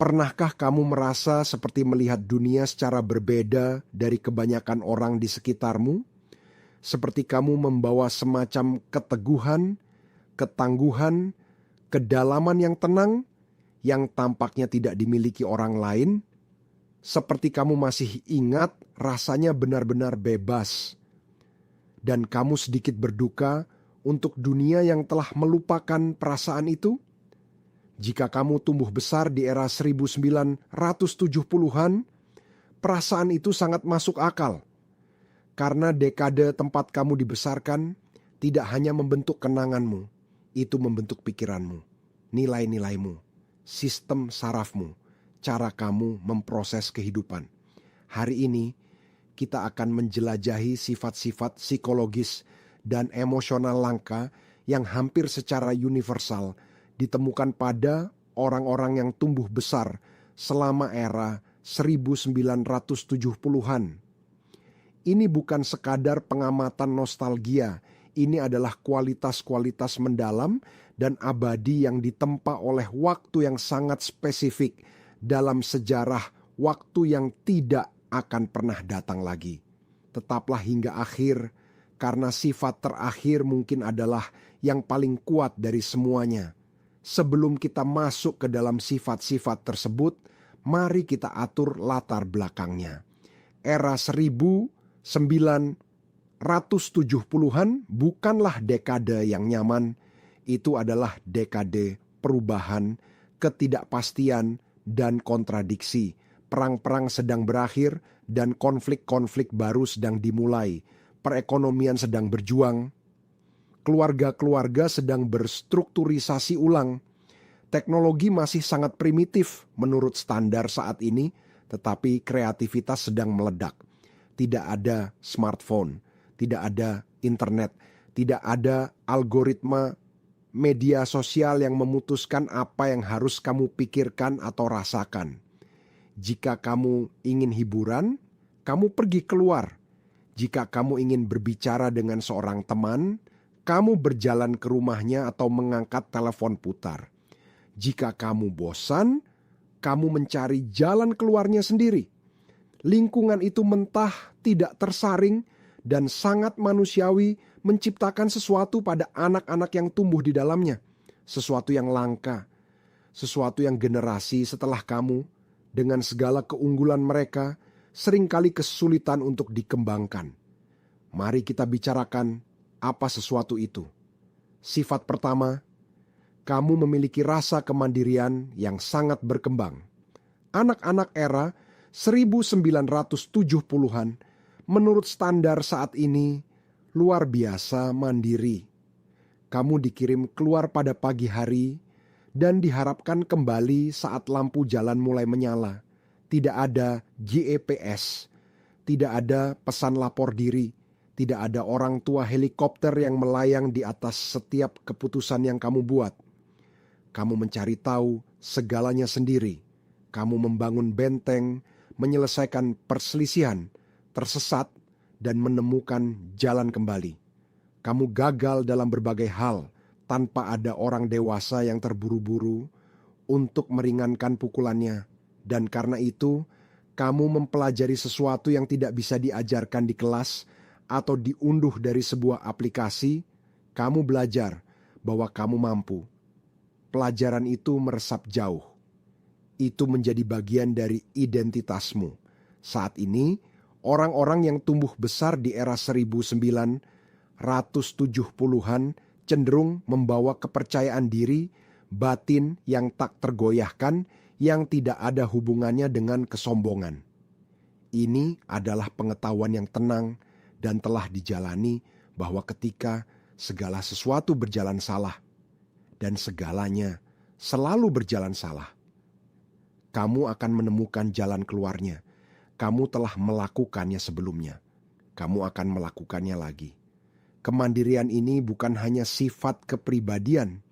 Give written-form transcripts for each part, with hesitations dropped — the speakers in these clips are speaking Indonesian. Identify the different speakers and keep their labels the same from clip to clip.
Speaker 1: Pernahkah kamu merasa seperti melihat dunia secara berbeda dari kebanyakan orang di sekitarmu? Seperti kamu membawa semacam keteguhan, ketangguhan, kedalaman yang tenang, yang tampaknya tidak dimiliki orang lain? Seperti kamu masih ingat rasanya benar-benar bebas. Dan kamu sedikit berduka untuk dunia yang telah melupakan perasaan itu? Jika kamu tumbuh besar di era 1970-an, perasaan itu sangat masuk akal. Karena dekade tempat kamu dibesarkan tidak hanya membentuk kenanganmu, itu membentuk pikiranmu, nilai-nilaimu, sistem sarafmu, cara kamu memproses kehidupan. Hari ini kita akan menjelajahi sifat-sifat psikologis dan emosional langka yang hampir secara universal ditemukan pada orang-orang yang tumbuh besar selama era 1970-an. Ini bukan sekadar pengamatan nostalgia, ini adalah kualitas-kualitas mendalam dan abadi yang ditempa oleh waktu yang sangat spesifik dalam sejarah waktu yang tidak akan pernah datang lagi. Tetaplah hingga akhir, karena sifat terakhir mungkin adalah yang paling kuat dari semuanya. Sebelum kita masuk ke dalam sifat-sifat tersebut, mari kita atur latar belakangnya. Era 1970-an bukanlah dekade yang nyaman, itu adalah dekade perubahan, ketidakpastian, dan kontradiksi. Perang-perang sedang berakhir dan konflik-konflik baru sedang dimulai. Perekonomian sedang berjuang. Keluarga-keluarga sedang berstrukturisasi ulang. Teknologi masih sangat primitif menurut standar saat ini, tetapi kreativitas sedang meledak. Tidak ada smartphone, tidak ada internet, tidak ada algoritma media sosial yang memutuskan apa yang harus kamu pikirkan atau rasakan. Jika kamu ingin hiburan, kamu pergi keluar. Jika kamu ingin berbicara dengan seorang teman, kamu berjalan ke rumahnya atau mengangkat telepon putar. Jika kamu bosan, kamu mencari jalan keluarnya sendiri. Lingkungan itu mentah, tidak tersaring, dan sangat manusiawi menciptakan sesuatu pada anak-anak yang tumbuh di dalamnya. Sesuatu yang langka, sesuatu yang generasi setelah kamu, dengan segala keunggulan mereka, seringkali kesulitan untuk dikembangkan. Mari kita bicarakan apa sesuatu itu. Sifat pertama, kamu memiliki rasa kemandirian yang sangat berkembang. Anak-anak era 1970-an menurut standar saat ini luar biasa mandiri. Kamu dikirim keluar pada pagi hari dan diharapkan kembali saat lampu jalan mulai menyala. Tidak ada GPS, tidak ada pesan lapor diri, tidak ada orang tua helikopter yang melayang di atas setiap keputusan yang kamu buat. Kamu mencari tahu segalanya sendiri. Kamu membangun benteng, menyelesaikan perselisihan, tersesat, dan menemukan jalan kembali. Kamu gagal dalam berbagai hal tanpa ada orang dewasa yang terburu-buru untuk meringankan pukulannya. Dan karena itu, kamu mempelajari sesuatu yang tidak bisa diajarkan di kelas atau diunduh dari sebuah aplikasi. Kamu belajar bahwa kamu mampu. Pelajaran itu meresap jauh. Itu menjadi bagian dari identitasmu. Saat ini, orang-orang yang tumbuh besar di era 1970-an cenderung membawa kepercayaan diri, batin yang tak tergoyahkan, yang tidak ada hubungannya dengan kesombongan. Ini adalah pengetahuan yang tenang dan telah dijalani bahwa ketika segala sesuatu berjalan salah, dan segalanya selalu berjalan salah, kamu akan menemukan jalan keluarnya. Kamu telah melakukannya sebelumnya. Kamu akan melakukannya lagi. Kemandirian ini bukan hanya sifat kepribadian.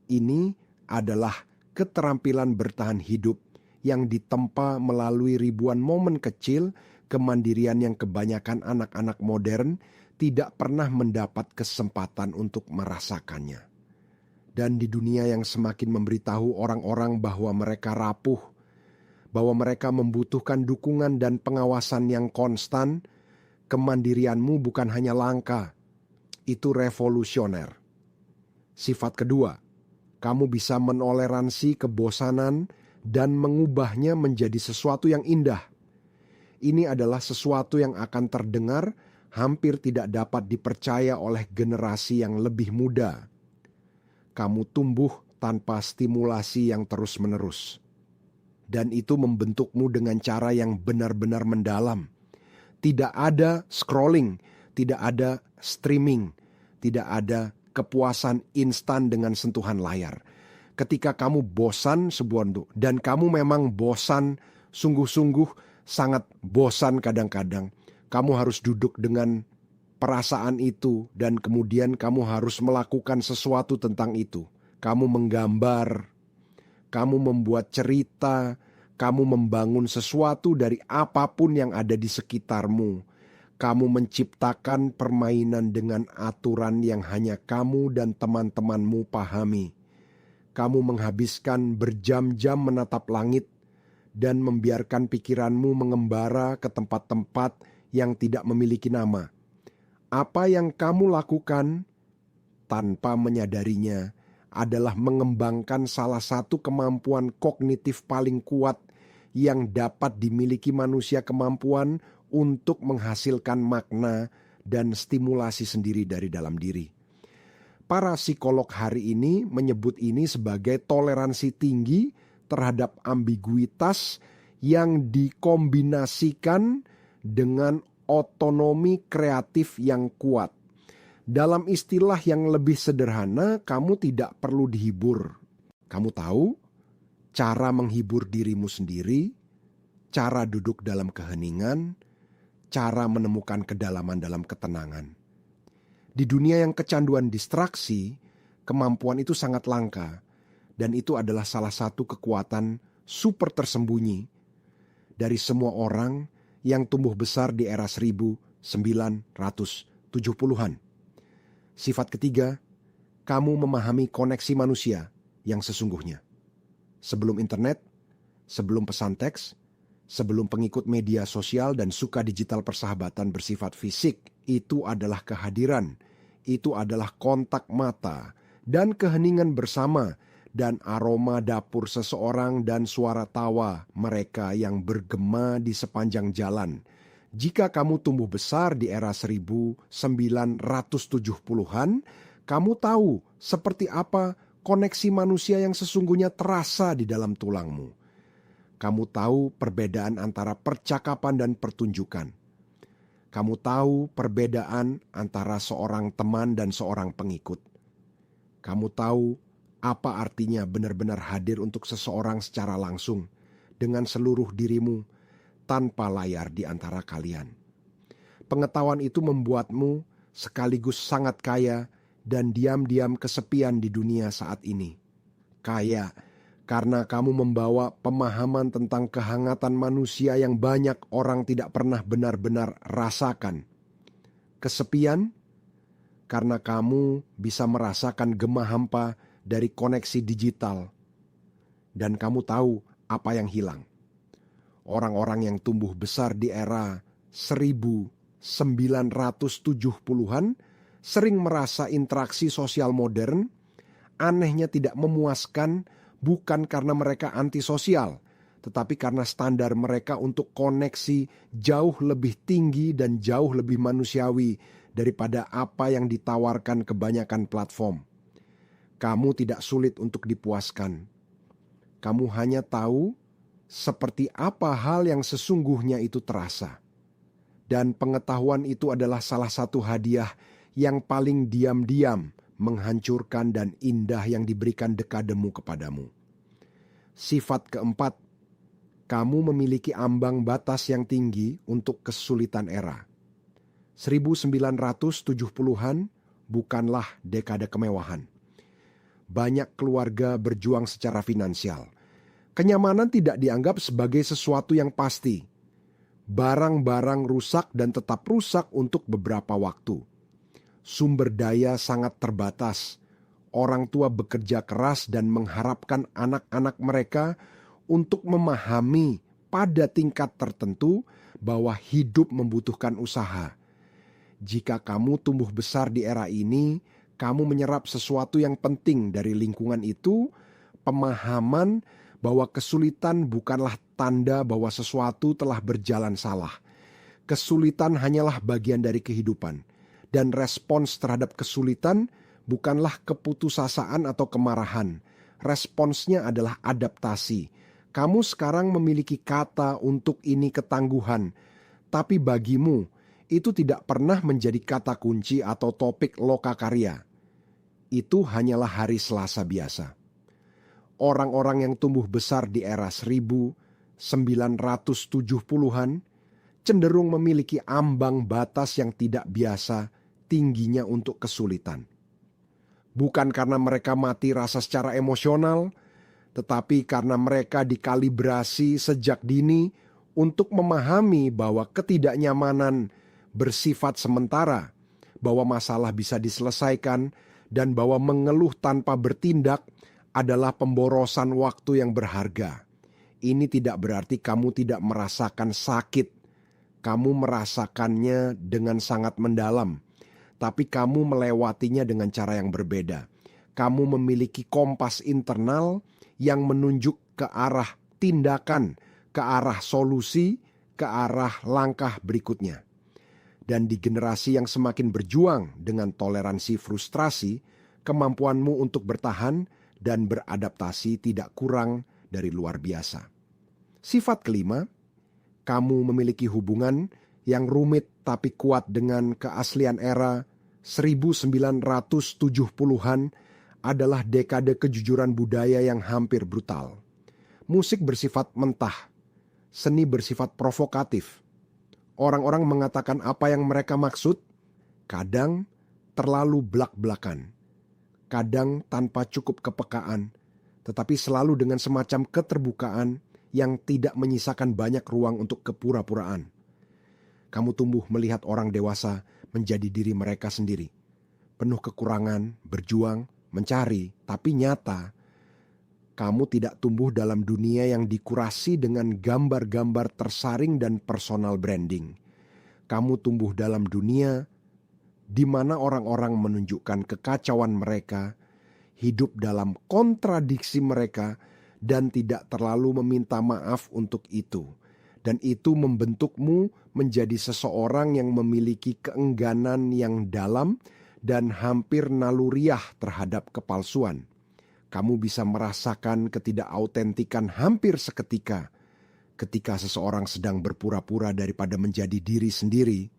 Speaker 1: Ini adalah keterampilan bertahan hidup yang ditempa melalui ribuan momen kecil kemandirian yang kebanyakan anak-anak modern tidak pernah mendapat kesempatan untuk merasakannya. Dan di dunia yang semakin memberitahu orang-orang bahwa mereka rapuh bahwa mereka membutuhkan dukungan dan pengawasan yang konstan, kemandirianmu bukan hanya langka, itu revolusioner. Sifat kedua, kamu bisa menoleransi kebosanan dan mengubahnya menjadi sesuatu yang indah. Ini adalah sesuatu yang akan terdengar hampir tidak dapat dipercaya oleh generasi yang lebih muda. Kamu tumbuh tanpa stimulasi yang terus-menerus. Dan itu membentukmu dengan cara yang benar-benar mendalam. Tidak ada scrolling, tidak ada streaming, tidak ada kepuasan instan dengan sentuhan layar. Ketika kamu bosan dan kamu memang bosan, sungguh-sungguh sangat bosan kadang-kadang, kamu harus duduk dengan perasaan itu dan kemudian kamu harus melakukan sesuatu tentang itu. Kamu menggambar, kamu membuat cerita, kamu membangun sesuatu dari apapun yang ada di sekitarmu. Kamu menciptakan permainan dengan aturan yang hanya kamu dan teman-temanmu pahami. Kamu menghabiskan berjam-jam menatap langit dan membiarkan pikiranmu mengembara ke tempat-tempat yang tidak memiliki nama. Apa yang kamu lakukan tanpa menyadarinya adalah mengembangkan salah satu kemampuan kognitif paling kuat yang dapat dimiliki manusia, kemampuan untuk menghasilkan makna dan stimulasi sendiri dari dalam diri. Para psikolog hari ini menyebut ini sebagai toleransi tinggi terhadap ambiguitas yang dikombinasikan dengan otonomi kreatif yang kuat. Dalam istilah yang lebih sederhana, kamu tidak perlu dihibur. Kamu tahu cara menghibur dirimu sendiri, cara duduk dalam keheningan, cara menemukan kedalaman dalam ketenangan. Di dunia yang kecanduan distraksi, kemampuan itu sangat langka, dan itu adalah salah satu kekuatan super tersembunyi dari semua orang yang tumbuh besar di era 1970-an. Sifat ketiga, kamu memahami koneksi manusia yang sesungguhnya. Sebelum internet, sebelum pesan teks, sebelum pengikut media sosial dan suka digital persahabatan bersifat fisik, itu adalah kehadiran, itu adalah kontak mata dan keheningan bersama dan aroma dapur seseorang dan suara tawa mereka yang bergema di sepanjang jalan. Jika kamu tumbuh besar di era 1970-an, kamu tahu seperti apa koneksi manusia yang sesungguhnya terasa di dalam tulangmu. Kamu tahu perbedaan antara percakapan dan pertunjukan. Kamu tahu perbedaan antara seorang teman dan seorang pengikut. Kamu tahu apa artinya benar-benar hadir untuk seseorang secara langsung dengan seluruh dirimu, tanpa layar di antara kalian. Pengetahuan itu membuatmu sekaligus sangat kaya dan diam-diam kesepian di dunia saat ini. Kaya karena kamu membawa pemahaman tentang kehangatan manusia yang banyak orang tidak pernah benar-benar rasakan. Kesepian karena kamu bisa merasakan gema hampa dari koneksi digital. Dan kamu tahu apa yang hilang. Orang-orang yang tumbuh besar di era 1970-an sering merasa interaksi sosial modern anehnya tidak memuaskan, bukan karena mereka antisosial, tetapi karena standar mereka untuk koneksi jauh lebih tinggi dan jauh lebih manusiawi daripada apa yang ditawarkan kebanyakan platform. Kamu tidak sulit untuk dipuaskan. Kamu hanya tahu seperti apa hal yang sesungguhnya itu terasa. Dan pengetahuan itu adalah salah satu hadiah yang paling diam-diam menghancurkan dan indah yang diberikan dekademu kepadamu. Sifat keempat, kamu memiliki ambang batas yang tinggi untuk kesulitan era. 1970-an bukanlah dekade kemewahan. Banyak keluarga berjuang secara finansial. Kenyamanan tidak dianggap sebagai sesuatu yang pasti. Barang-barang rusak dan tetap rusak untuk beberapa waktu. Sumber daya sangat terbatas. Orang tua bekerja keras dan mengharapkan anak-anak mereka untuk memahami pada tingkat tertentu bahwa hidup membutuhkan usaha. Jika kamu tumbuh besar di era ini, kamu menyerap sesuatu yang penting dari lingkungan itu, pemahaman bahwa kesulitan bukanlah tanda bahwa sesuatu telah berjalan salah. Kesulitan hanyalah bagian dari kehidupan, dan respons terhadap kesulitan bukanlah keputusasaan atau kemarahan. Responsnya adalah adaptasi. Kamu sekarang memiliki kata untuk ini ketangguhan, tapi bagimu itu tidak pernah menjadi kata kunci atau topik lokakarya. Itu hanyalah hari Selasa biasa. Orang-orang yang tumbuh besar di era 1970-an cenderung memiliki ambang batas yang tidak biasa tingginya untuk kesulitan. Bukan karena mereka mati rasa secara emosional, tetapi karena mereka dikalibrasi sejak dini untuk memahami bahwa ketidaknyamanan bersifat sementara, bahwa masalah bisa diselesaikan, dan bahwa mengeluh tanpa bertindak adalah pemborosan waktu yang berharga. Ini tidak berarti kamu tidak merasakan sakit. Kamu merasakannya dengan sangat mendalam, tapi kamu melewatinya dengan cara yang berbeda. Kamu memiliki kompas internal yang menunjuk ke arah tindakan, ke arah solusi, ke arah langkah berikutnya. Dan di generasi yang semakin berjuang dengan toleransi frustrasi, kemampuanmu untuk bertahan dan beradaptasi tidak kurang dari luar biasa. Sifat kelima, kamu memiliki hubungan yang rumit tapi kuat dengan keaslian era 1970-an adalah dekade kejujuran budaya yang hampir brutal. Musik bersifat mentah, seni bersifat provokatif. Orang-orang mengatakan apa yang mereka maksud, kadang terlalu blak-blakan, kadang tanpa cukup kepekaan, tetapi selalu dengan semacam keterbukaan yang tidak menyisakan banyak ruang untuk kepura-puraan. Kamu tumbuh melihat orang dewasa menjadi diri mereka sendiri, penuh kekurangan, berjuang, mencari, tapi nyata. Kamu tidak tumbuh dalam dunia yang dikurasi dengan gambar-gambar tersaring dan personal branding. Kamu tumbuh dalam dunia di mana orang-orang menunjukkan kekacauan mereka, hidup dalam kontradiksi mereka, dan tidak terlalu meminta maaf untuk itu. Dan itu membentukmu menjadi seseorang yang memiliki keengganan yang dalam dan hampir naluriah terhadap kepalsuan. Kamu bisa merasakan ketidakautentikan hampir seketika ketika seseorang sedang berpura-pura daripada menjadi diri sendiri.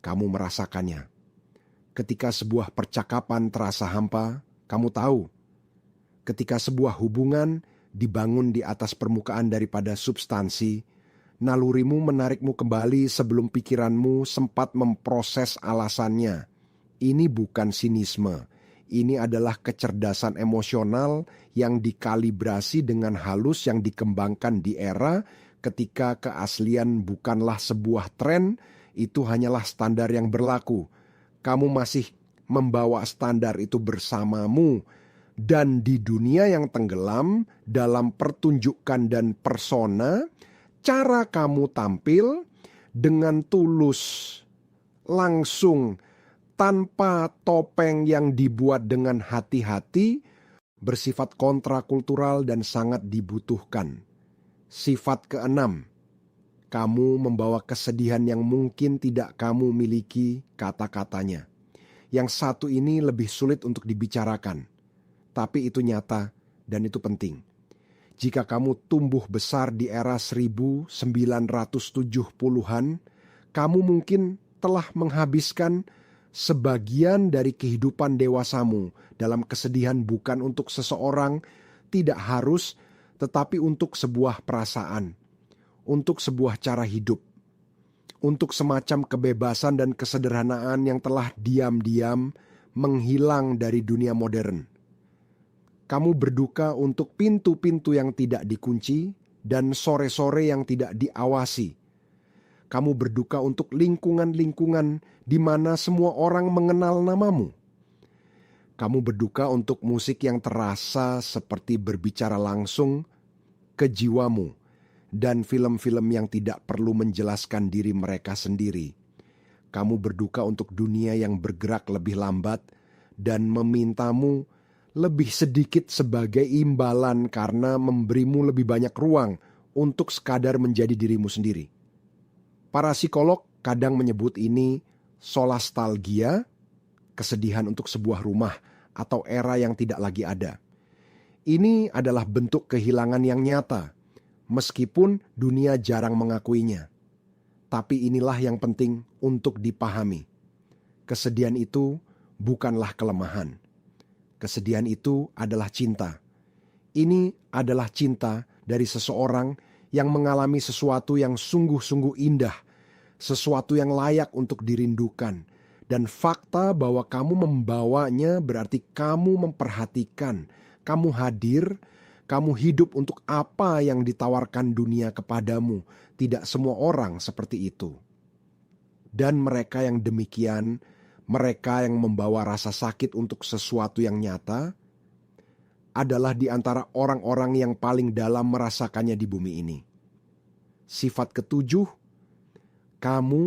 Speaker 1: Kamu merasakannya. Ketika sebuah percakapan terasa hampa, kamu tahu. Ketika sebuah hubungan dibangun di atas permukaan daripada substansi, nalurimu menarikmu kembali sebelum pikiranmu sempat memproses alasannya. Ini bukan sinisme, ini adalah kecerdasan emosional yang dikalibrasi dengan halus yang dikembangkan di era ketika keaslian bukanlah sebuah tren, itu hanyalah standar yang berlaku. Kamu masih membawa standar itu bersamamu, dan di dunia yang tenggelam dalam pertunjukan dan persona, cara kamu tampil dengan tulus, langsung, tanpa topeng yang dibuat dengan hati-hati, bersifat kontrakultural dan sangat dibutuhkan. Sifat keenam, kamu membawa kesedihan yang mungkin tidak kamu miliki kata-katanya. Yang satu ini lebih sulit untuk dibicarakan, tapi itu nyata dan itu penting. Jika kamu tumbuh besar di era 1970-an, kamu mungkin telah menghabiskan sebagian dari kehidupan dewasamu dalam kesedihan bukan untuk seseorang, tidak harus, tetapi untuk sebuah perasaan, untuk sebuah cara hidup, untuk semacam kebebasan dan kesederhanaan yang telah diam-diam menghilang dari dunia modern. Kamu berduka untuk pintu-pintu yang tidak dikunci dan sore-sore yang tidak diawasi. Kamu berduka untuk lingkungan-lingkungan di mana semua orang mengenal namamu. Kamu berduka untuk musik yang terasa seperti berbicara langsung. ke jiwamu, dan film-film yang tidak perlu menjelaskan diri mereka sendiri. Kamu berduka untuk dunia yang bergerak lebih lambat dan memintamu lebih sedikit sebagai imbalan karena memberimu lebih banyak ruang untuk sekadar menjadi dirimu sendiri. Para psikolog kadang menyebut ini solastalgia, kesedihan untuk sebuah rumah atau era yang tidak lagi ada. Ini adalah bentuk kehilangan yang nyata, meskipun dunia jarang mengakuinya. Tapi inilah yang penting untuk dipahami. Kesedihan itu bukanlah kelemahan. Kesedihan itu adalah cinta. Ini adalah cinta dari seseorang yang mengalami sesuatu yang sungguh-sungguh indah, sesuatu yang layak untuk dirindukan. Dan fakta bahwa kamu membawanya berarti kamu memperhatikan, kamu hadir, kamu hidup untuk apa yang ditawarkan dunia kepadamu. Tidak semua orang seperti itu. Dan mereka yang demikian, mereka yang membawa rasa sakit untuk sesuatu yang nyata, adalah di antara orang-orang yang paling dalam merasakannya di bumi ini. Sifat ketujuh, kamu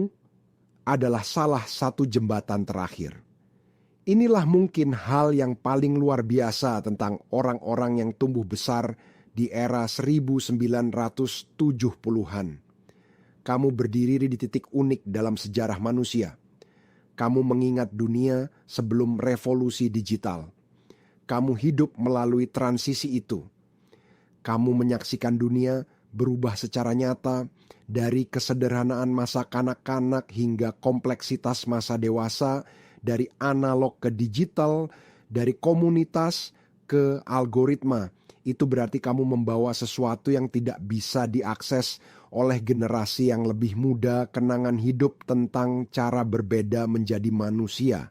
Speaker 1: adalah salah satu jembatan terakhir. Inilah mungkin hal yang paling luar biasa tentang orang-orang yang tumbuh besar di era 1970-an. Kamu berdiri di titik unik dalam sejarah manusia. Kamu mengingat dunia sebelum revolusi digital. Kamu hidup melalui transisi itu. Kamu menyaksikan dunia berubah secara nyata dari kesederhanaan masa kanak-kanak hingga kompleksitas masa dewasa, dari analog ke digital, dari komunitas ke algoritma. Itu berarti kamu membawa sesuatu yang tidak bisa diakses oleh generasi yang lebih muda, kenangan hidup tentang cara berbeda menjadi manusia.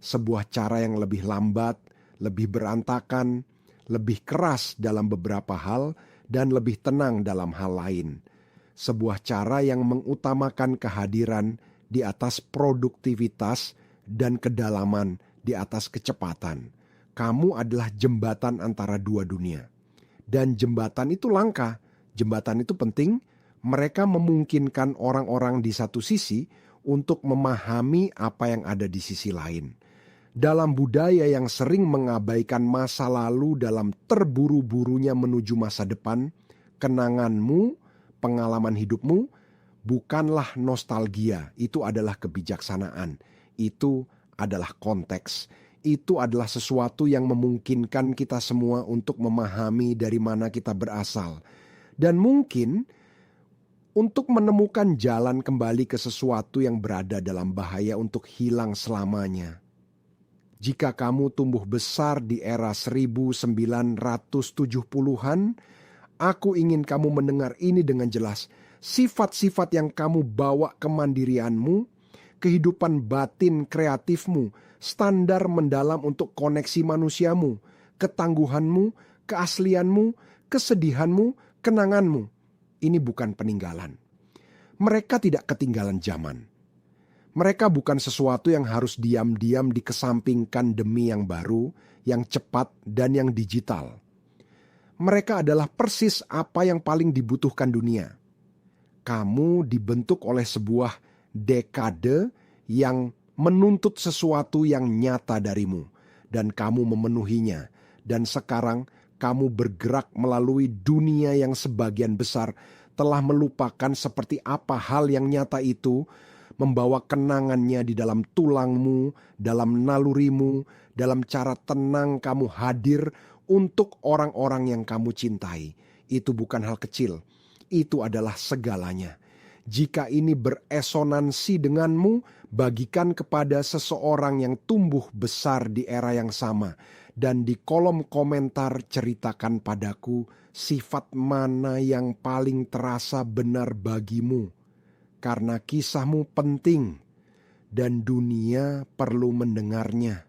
Speaker 1: Sebuah cara yang lebih lambat, lebih berantakan, lebih keras dalam beberapa hal, dan lebih tenang dalam hal lain. Sebuah cara yang mengutamakan kehadiran di atas produktivitas dan kedalaman di atas kecepatan. Kamu adalah jembatan antara dua dunia. Dan jembatan itu langka, jembatan itu penting. Mereka memungkinkan orang-orang di satu sisi untuk memahami apa yang ada di sisi lain. Dalam budaya yang sering mengabaikan masa lalu dalam terburu-burunya menuju masa depan, kenanganmu, pengalaman hidupmu, bukanlah nostalgia, itu adalah kebijaksanaan. Itu adalah konteks. Itu adalah sesuatu yang memungkinkan kita semua untuk memahami dari mana kita berasal. Dan mungkin untuk menemukan jalan kembali ke sesuatu yang berada dalam bahaya untuk hilang selamanya. Jika kamu tumbuh besar di era 1970-an, aku ingin kamu mendengar ini dengan jelas. Sifat-sifat yang kamu bawa kemandirianmu, kehidupan batin kreatifmu, standar mendalam untuk koneksi manusiamu, ketangguhanmu, keaslianmu, kesedihanmu, kenanganmu. Ini bukan peninggalan. Mereka tidak ketinggalan zaman. Mereka bukan sesuatu yang harus diam-diam dikesampingkan demi yang baru, yang cepat, dan yang digital. Mereka adalah persis apa yang paling dibutuhkan dunia. Kamu dibentuk oleh sebuah dekade yang menuntut sesuatu yang nyata darimu, dan kamu memenuhinya. Dan sekarang kamu bergerak melalui dunia yang sebagian besar telah melupakan seperti apa hal yang nyata itu, membawa kenangannya di dalam tulangmu, dalam nalurimu, dalam cara tenang kamu hadir untuk orang-orang yang kamu cintai. Itu bukan hal kecil, itu adalah segalanya. Jika ini beresonansi denganmu, bagikan kepada seseorang yang tumbuh besar di era yang sama. Dan di kolom komentar ceritakan padaku sifat mana yang paling terasa benar bagimu. Karena kisahmu penting dan dunia perlu mendengarnya.